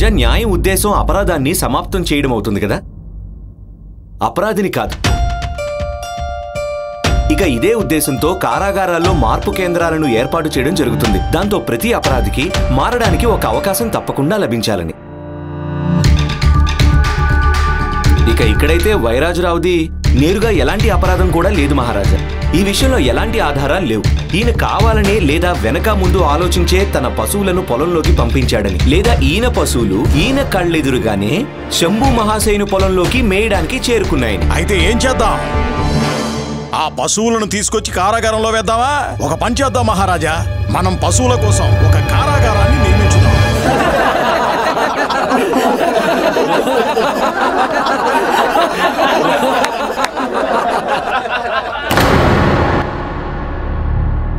మహారాజా, న్యాయం ఉద్దేశం అపరాధాన్ని సమాప్తం చేయడం అవుతుంది కదా, అపరాధిని కాదు. ఇక ఇదే ఉద్దేశంతో కారాగారాల్లో మార్పు కేంద్రాలను ఏర్పాటు చేయడం జరుగుతుంది. దాంతో ప్రతి అపరాధికి మారడానికి ఒక అవకాశం తప్పకుండా లభించాలని. ఇక ఇక్కడైతే వైరాజరావుది నేరుగా ఎలాంటి అపరాధం కూడా లేదు మహారాజా. ఈ విషయంలో ఎలాంటి ఆధారాలు లేవు. ఈయన కావాలనే లేదా వెనక ముందు ఆలోచించే తన పశువులను పొలంలోకి పంపించాడని, లేదా ఈయన పశువులు ఈయన కళ్ళెదురుగానే శంభు మహాశయుని పొలంలోకి మేయడానికి చేరుకున్నాయని. అయితే ఏం చేద్దాం? ఆ పశువులను తీసుకొచ్చి కారాగారంలో వేద్దామా? ఒక పని చేద్దాం మహారాజా, మనం పశువుల కోసం ఒక కారాగారాన్ని నిర్మించుదాం.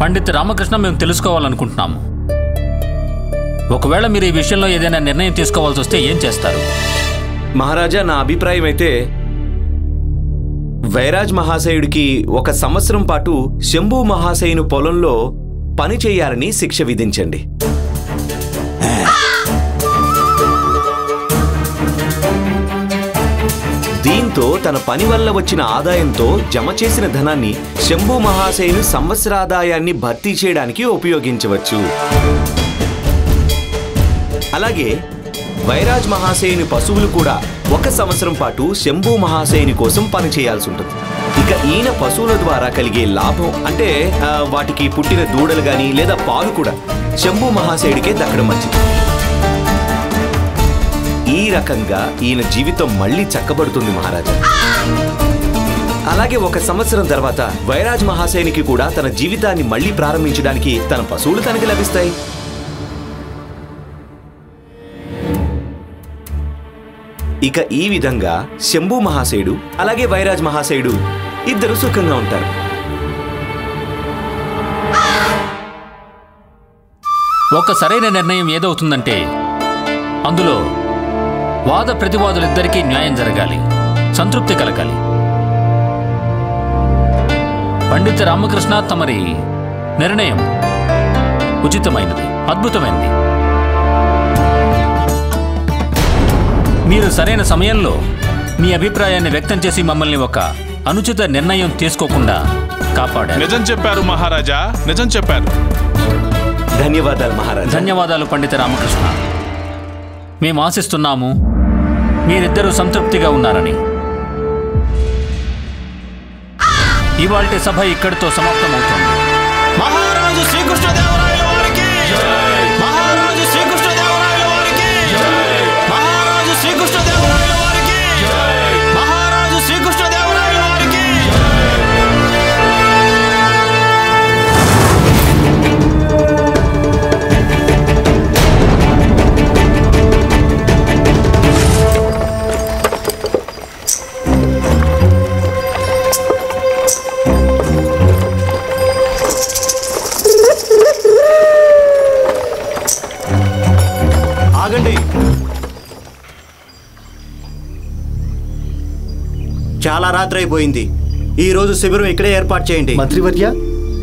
పండిత్ రామకృష్ణ, మేము తెలుసుకోవాలనుకుంటున్నాము. ఒకవేళ మీరు ఈ విషయంలో ఏదైనా నిర్ణయం తీసుకోవాల్సి వస్తే ఏం చేస్తారు? మహారాజా, నా అభిప్రాయం అయితే వైరాజ్ మహాశయుడికి 1 సంవత్సరం పాటు శంభు మహాశయుని పొలంలో పని చేయాలని శిక్ష విధించండి. దీంతో తన పని వల్ల వచ్చిన ఆదాయంతో జమ చేసిన ధనాన్ని శంభు మహాశయుని సంవత్సరాదాయాన్ని భర్తీ చేయడానికి ఉపయోగించవచ్చు. అలాగే వైరాజ్ మహాశయుని పశువులు కూడా 1 సంవత్సరం పాటు శంభు మహాశయుని కోసం పని చేయాల్సి ఉంటుంది. ఇక ఈయన పశువుల ద్వారా కలిగే లాభం అంటే వాటికి పుట్టిన దూడలు గాని లేదా పాలు కూడా శంభు మహాశయుడికే దక్కడం మంచిది. ఈ రకంగా ఈయన జీవితం మళ్లీ చక్కబడుతుంది మహారాజా. అలాగే 1 సంవత్సరం తర్వాత వైరాజ్ మహాశయునికి కూడా తన జీవితాన్ని మళ్లీ ప్రారంభించడానికి తన పశువులు తనకి లభిస్తాయి. ఇక ఈ విధంగా శంభు మహాశయుడు అలాగే వైరాజ్ మహాశయుడు ఇద్దరు సుఖంగా ఉంటారు. ఒక సరైన నిర్ణయం ఏదవుతుందంటే అందులో వాద ప్రతివాదులిద్దరికీ న్యాయం జరగాలి, సంతృప్తి కలగాలి. పండిత రామకృష్ణ, తమరి నిర్ణయం ఉచితమైనది, అద్భుతమైనది. మీరు సరైన సమయంలో మీ అభిప్రాయాన్ని వ్యక్తం చేసి మమ్మల్ని ఒక అనుచిత నిర్ణయం తీసుకోకుండా కాపాడారు. నిజం చెప్పారు మహారాజా, నిజం చెప్పారు. ధన్యవాదాలు మహారాజా. ధన్యవాదాలు పండిత రామకృష్ణ. మేము ఆశిస్తున్నాము మీరిద్దరూ సంతృప్తిగా ఉన్నారని. ఇవాల్టి సభ ఇక్కడితో సమాప్తమవుతుంది. మహారాజు శ్రీకృష్ణదేవరాయల వారికి జై! మహారాజు శ్రీకృష్ణదేవరాయల వారికి జై! మహారాజు శ్రీకృష్ణదేవరాయల వారికి జై! మహారాజు శ్రీకృష్ణదేవరాయల వారికి ఆగండి. చాలా రాత్రి అయిపోయింది. ఈ రోజు శిబిరం ఇక్కడే ఏర్పాటు చేయండి. మంత్రివర్య,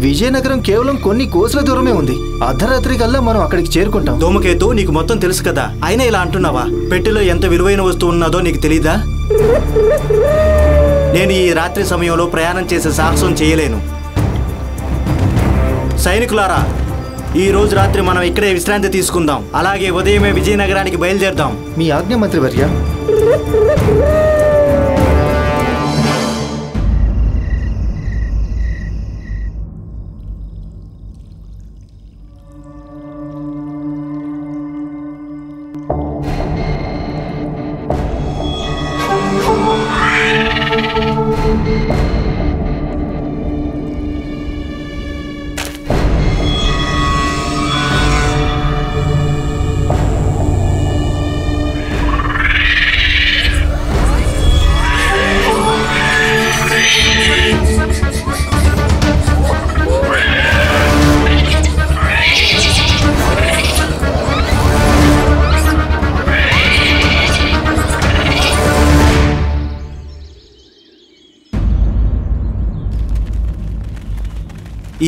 విజయనగరం కేవలం కొన్ని కోసుల దూరమే ఉంది. అర్ధరాత్రి కల్లా మనం అక్కడికి చేరుకుంటాం. ధూమకేతు, నీకు మొత్తం తెలుసు కదా, అయినా ఇలా అంటున్నావా? పెట్టెలో ఎంత విలువైన వస్తువు ఉన్నదో నీకు తెలీదా? నేను ఈ రాత్రి సమయంలో ప్రయాణం చేసే సాహసం చేయలేను. సైనికులారా, ఈ రోజు రాత్రి మనం ఇక్కడే విశ్రాంతి తీసుకుందాం. అలాగే ఉదయమే విజయనగరానికి బయలుదేరదాం. మీ ఆజ్ఞ మంత్రివర్య.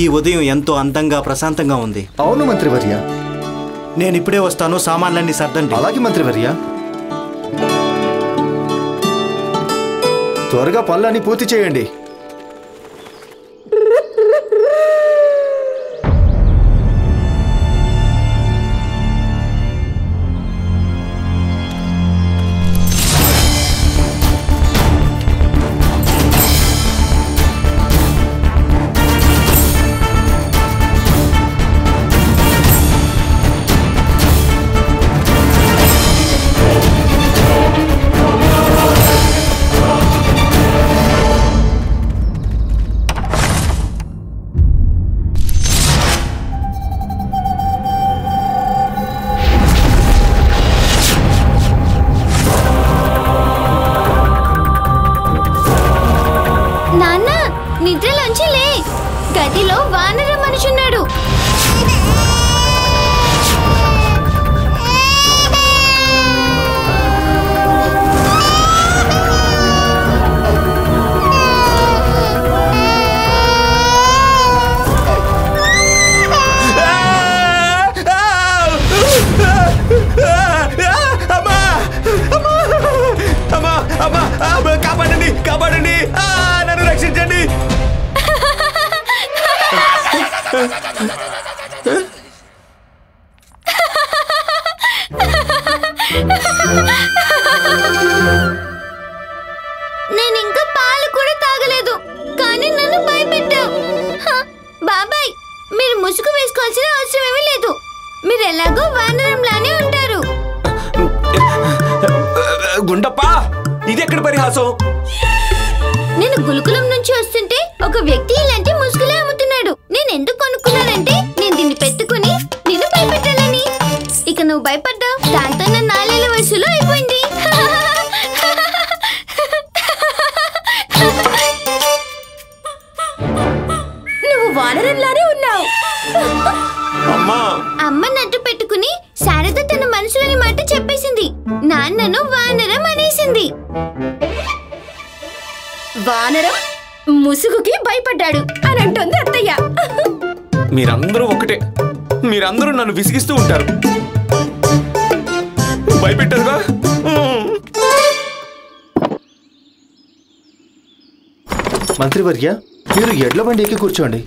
ఈ ఉదయం ఎంతో అందంగా ప్రశాంతంగా ఉంది. అవును మంత్రివర్య, నేను ఇప్పుడే వస్తాను, సామాన్లన్నీ సర్దండి. అలాగే మంత్రివర్య. త్వరగా పనులన్నీ పూర్తి చేయండి. నిద్రలోంచి లే, గదిలో వానర మనుషున్నాడు. కాపాడండి, కాపాడండి, నన్ను రక్షించండి. నేను ఇంకా పాలు కూడా తాగలేదు, కానీ నన్ను భయపెట్టావు. బాబాయ్, మీరు ముసుగు వేసుకోవాల్సిన అవసరం ఏమీ లేదు. మీరు ఎలాగో వానరంలానే ఉంటారు. గుండప్ప, ఇది ఎక్కడ పరిహాసం? నేను గురుకులం నుంచి వస్తుంటే ఒక వ్యక్తి ఇలాంటి ముసుగులే అమ్ముతున్నాడు. నేను ఎందుకు కొనుక్కున్నానంటే నేను దీన్ని పెట్టుకుని నిన్ను భయపెట్టాలని. ఇక నువ్వు భయపడ్డావు, దాంతో నా 4 ఏళ్ల వయసులో అయిపోయింది. నువ్వు వానరంలానే ఉన్నావు. అమ్మ నట్టు పెట్టుకుని శారద తన మనసులోని మాట చెప్పేసింది. నాన్నను వానరం అనేసింది. వానరం ముసుగుకి భయపడ్డాడు అని అంటుంది అత్తయ్య. మీరందరూ ఒకటే, మీరందరూ నన్ను విసిగిస్తూ ఉంటారు. భయపెట్టారుగా. మంత్రివర్య, మీరు ఎడ్ల బండి ఎక్కి కూర్చోండి.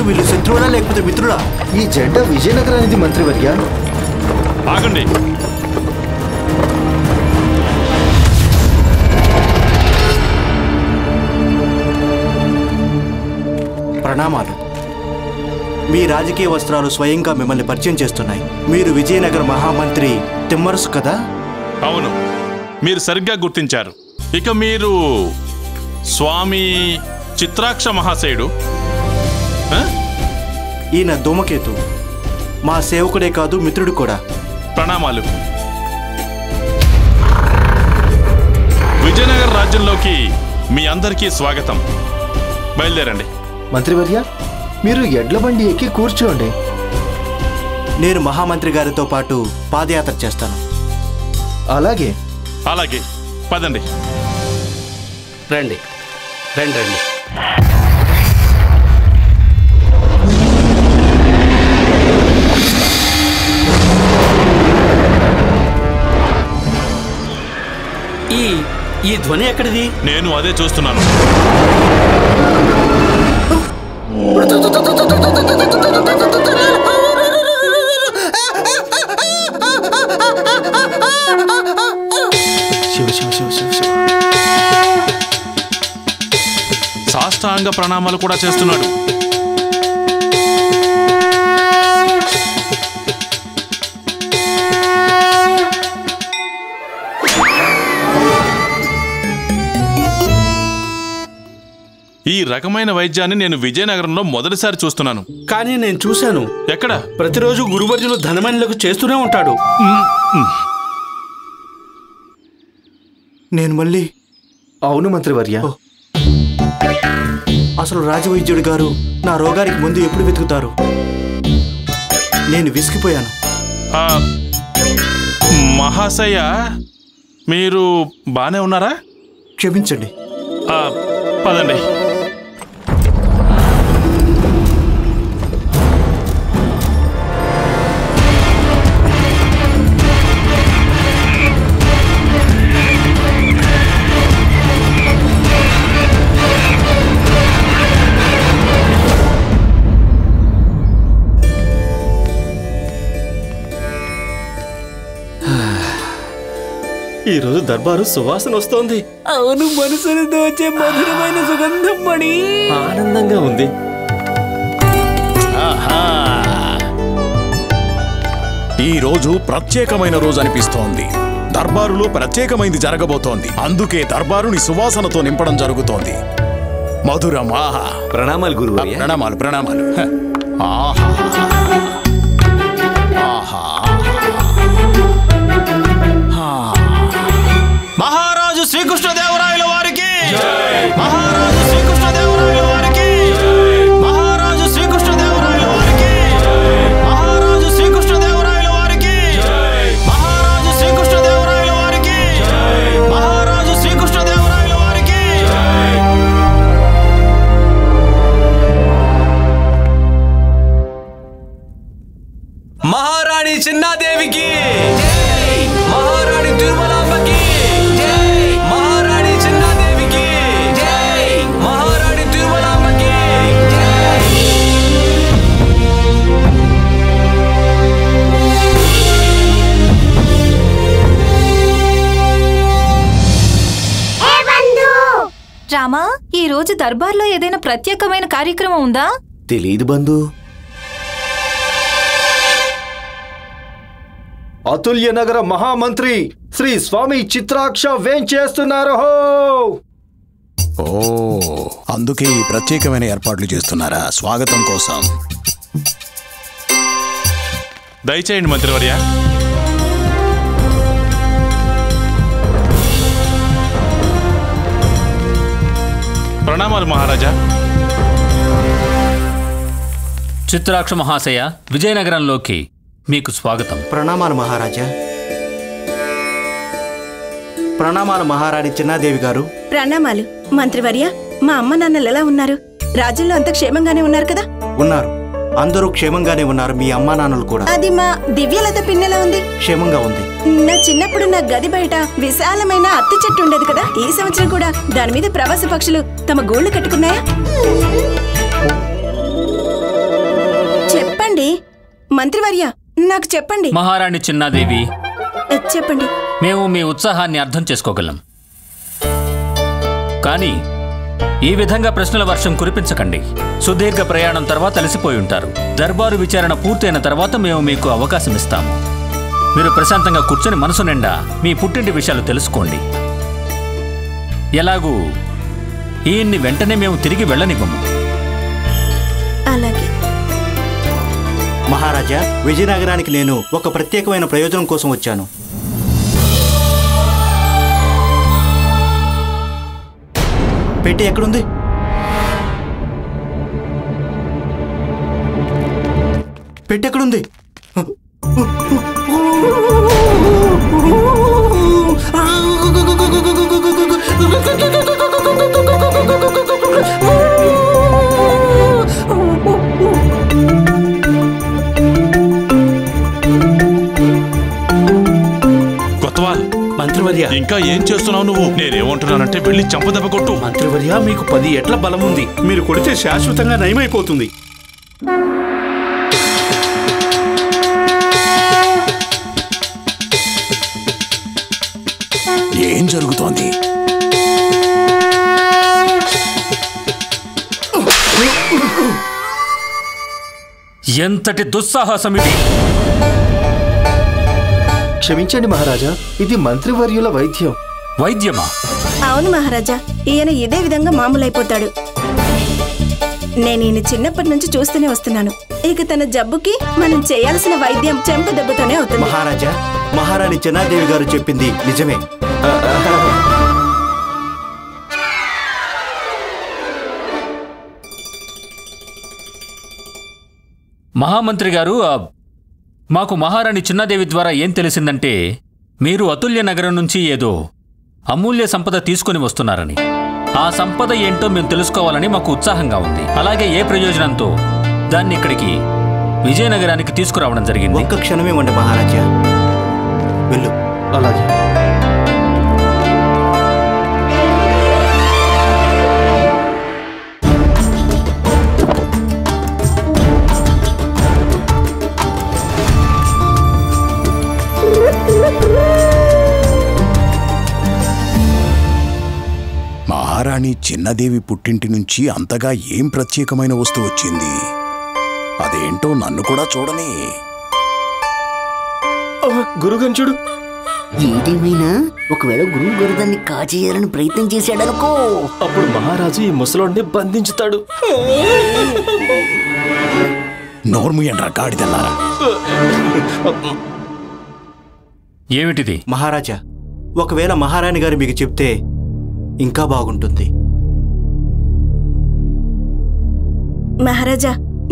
వీళ్ళు శత్రువులా లేకపోతే మిత్రులా? ఈ జెండా విజయనగరానిది మంత్రివర్య. ఆగండి. ప్రణామాలు. మీ రాజకీయ వస్త్రాలు స్వయంగా మిమ్మల్ని పరిచయం చేస్తున్నాయి. మీరు విజయనగర మహామంత్రి తిమ్మరసు కదా? అవును, మీరు సరిగ్గా గుర్తించారు. ఇక మీరు స్వామి చిత్రాక్ష మహాశయుడు. ఈయన ధూమకేతు, మా సేవకుడే కాదు మిత్రుడు కూడా. ప్రణామాలు. విజయనగర రాజ్యంలోకి మీ అందరికీ స్వాగతం. బయలుదేరండి. మంత్రివర్య, మీరు ఎడ్ల బండి ఎక్కి కూర్చోండి. నేను మహామంత్రి గారితో పాటు పాదయాత్ర చేస్తాను. అలాగే అలాగే, పదండి. రండి రండి రండి. ఈ ధ్వని ఎక్కడిది? నేను అదే చూస్తున్నాను. సాష్టాంగ ప్రణామాలు కూడా చేస్తున్నాడు. ఈ రకమైన వైద్యాన్ని నేను విజయనగరంలో మొదటిసారి చూస్తున్నాను. కానీ నేను చూశాను. ఎక్కడ? ప్రతిరోజు గురువర్యులు ధనమణులకు చేస్తూనే ఉంటాడు. నేను మళ్ళీ అవును మంత్రివర్య. అసలు రాజవైద్యుడు గారు నా రోగానికి ముందు ఎప్పుడు వెతుకుతారు? నేను విసిగిపోయాను. మహాశయ, మీరు బానే ఉన్నారా? క్షమించండి. పదండి. ఈరోజు దర్బారు సువాసన వస్తోంది. అవును, మనసుని దోచే మధురమైన సుగంధం మణి. ఆనందంగా ఉంది. ఈ రోజు ప్రత్యేకమైన రోజు అనిపిస్తోంది. దర్బారులో ప్రత్యేకమైంది జరగబోతోంది. అందుకే దర్బారుని సువాసనతో నింపడం జరుగుతోంది. మధురమా. ప్రణామాలు గురువర్య. ప్రణామాలు ప్రణామాలు. ఆహా ఆహా. మహారాజు శ్రీకృష్ణదేవరాయల వారికి, మహారాజు శ్రీకృష్ణదేవరాయల వారికి, మహారాజు శ్రీకృష్ణదేవరాయల వారికి, మహారాజు శ్రీకృష్ణదేవరాయల వారికి, మహారాజు శ్రీకృష్ణదేవరాయల వారికి, మహారాజు శ్రీకృష్ణదేవరాయల వారికి. మహారాణి చిన్నాదేవికి, మహారాణి తిరుమలాంబకి, మహారాణి చిన్నాదేవికి, మహారాణి తిరుమలాంబకి. రామా, ఈ రోజు దర్బార్లో ఏదైనా ప్రత్యేకమైన కార్యక్రమం ఉందా? తెలీదు బంధు. అతుల్య నగర మహామంత్రి శ్రీ స్వామి చిత్రాక్ష వేంచేస్తున్నారు. ఓ, అందుకే ఈ ప్రత్యేకమైన ఏర్పాట్లు చేస్తున్నారా స్వాగతం కోసం? దయచేయండి మంత్రివర్య. ప్రణామాలు మహారాజా. చిత్రాక్ష మహాశయ, విజయనగరంలోకి మీకు స్వాగతం. ప్రణామాలు మహారాజా. ప్రణామాలు మహారాణి చిన్నాదేవి గారు. ప్రణామాలు మంత్రివర్య. మా అమ్మ నాన్నలు ఎలా ఉన్నారు? రాజ్యంలో అంత క్షేమంగానే ఉన్నారు కదా? ఉన్నారు, అందరూ క్షేమంగానే ఉన్నారు. మీ అమ్మా నాన్నలు కూడా. అది మా దివ్యలత పిన్నెలా ఉంది? క్షేమంగా ఉంది. నా చిన్నప్పుడు నా గది బయట విశాలమైన అత్తి చెట్టు ఉండేది కదా. ఈ సంవత్సరం కూడా దాని మీద ప్రవాస పక్షులు తమ గూళ్ళు కట్టుకున్నాయా? చెప్పండి మంత్రివర్య, నాకు చెప్పండి. మహారాణి చిన్నాదేవి, చెప్పండి. మేము మీ ఉత్సాహాన్ని అర్థం చేసుకోగలం. కానీ ఈ విధంగా ప్రశ్నల వర్షం కురిపించకండి. సుదీర్ఘ ప్రయాణం తర్వాత అలసిపోయి ఉంటారు. దర్బారు విచారణ పూర్తయిన తర్వాత మేము మీకు అవకాశం ఇస్తాము. మీరు ప్రశాంతంగా కూర్చొని మనసు నిండా మీ పుట్టింటి విషయాలు తెలుసుకోండి. ఎలాగూ ఈయన్ని వెంటనే మేము తిరిగి వెళ్ళనివ్వము. అలాగే మహారాజా, విజయనగరానికి నేను ఒక ప్రత్యేకమైన ప్రయోజనం కోసం వచ్చాను. పెట్టి ఎక్కడుంది? పెట్టి ఎక్కడుంది? ఇంకా ఏం చేస్తున్నావు నువ్వు? నేనేమంటున్నానంటే వెళ్ళి చంపదెబ్బ కొట్టు. మంత్రివర్య, మీకు 10 ఏట్ల బలం ఉంది. మీరు కొడితే శాశ్వతంగా నయమైపోతుంది. ఏం జరుగుతోంది? ఎంతటి దుస్సాహసం ఇది! క్షమించండి మహారాజా, ఇది మంత్రివర్యుల వైద్యం. వైద్యమా? అవును మహారాజా, ఈయన ఇదే విధంగా మామూలైపోతాడు. నేను ఈయన చిన్నప్పటి నుంచి చూస్తూనే వస్తున్నాను. ఇక తన జబ్బుకి మనం చేయాల్సిన వైద్యం చెంప దెబ్బతోనే అవుతుంది. మహారాజా, మహారాణి చెన్నాదేవి గారు చెప్పింది నిజమే. మహామంత్రి గారు, మాకు మహారాణి చిన్నాదేవి ద్వారా ఏం తెలిసిందంటే మీరు అతుల్య నగరం నుంచి ఏదో అమూల్య సంపద తీసుకుని వస్తున్నారని. ఆ సంపద ఏంటో మేము తెలుసుకోవాలని మాకు ఉత్సాహంగా ఉంది. అలాగే ఏ ప్రయోజనంతో దాన్ని ఇక్కడికి విజయనగరానికి తీసుకురావడం జరిగింది? ఒక్క క్షణమేమండి మహారాజా, వెళ్ళు. అలాగే. మహారాణి చిన్నదేవి పుట్టింటి నుంచి అంతగా ఏం ప్రత్యేకమైన వస్తువు వచ్చింది? అదేంటో నన్ను కూడా చూడని. గురుగంచుడు, ఏదేమైనా ఒకవేళ గురువు గారు దాన్ని కాజేయాలని ప్రయత్నం చేశాడనుకో, అప్పుడు మహారాజు ఈ ముసలోడిని బంధించుతాడు. నోర్ముయండ్రా గాడిదల్లారా. ఏమిటిది? మహారాజా, ఒకవేళ మహారాణి గారు మీకు చెప్తే ఇంకా బాగుంటుంది. మహారాజా,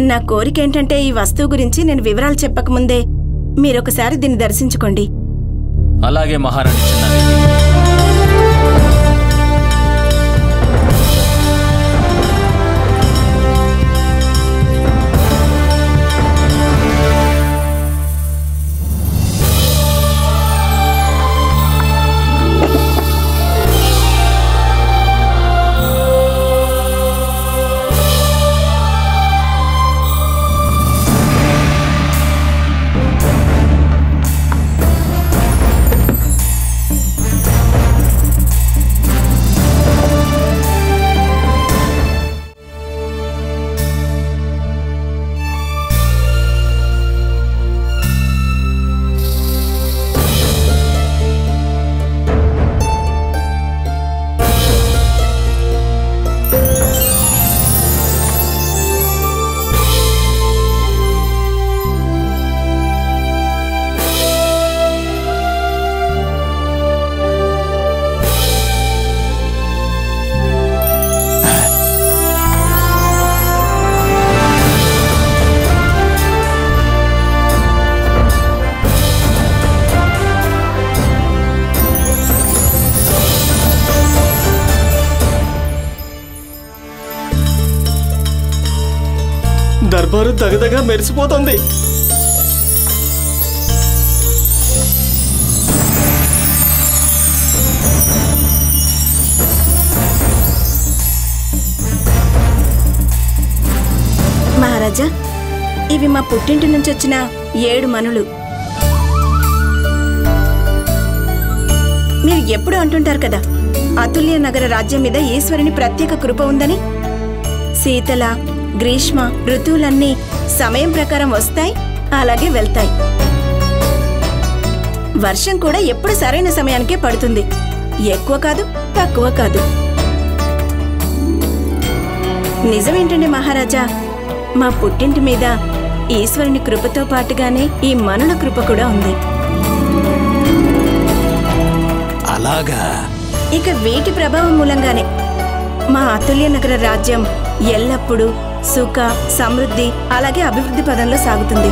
నా కోరిక ఏంటంటే ఈ వస్తువు గురించి నేను వివరాలు చెప్పకముందే మీరొకసారి దీన్ని దర్శించుకోండి. అలాగే మహారాణి చిన్నాదేవి. దర్బారు దగదగా మెరిసిపోతుంది. మహారాజా, ఇవి మా పుట్టింటి నుంచి వచ్చిన 7 మనులు. మీరు ఎప్పుడు అంటుంటారు కదా, అతుల్య నగర రాజ్యం మీద ఈశ్వరుని ప్రత్యేక కృప ఉందని. శీతల, గ్రీష్మ ఋతువులన్నీ సమయం ప్రకారం వస్తాయి, అలాగే వెళ్తాయి. వర్షం కూడా ఎప్పుడు సరైన సమయానికే పడుతుంది. ఎక్కువ కాదు, తక్కువ కాదు. నిజమేంటండి మహారాజా, మా పుట్టింటి మీద ఈశ్వరుని కృపతో పాటుగానే ఈ మనుల కృప కూడా ఉంది. అలాగా? ఇక వీటి ప్రభావం మూలంగానే మా అతుల్య నగర రాజ్యం ఎల్లప్పుడూ సుఖ, సమృద్ధి, అలాగే అభివృద్ధి పదంలో సాగుతుంది.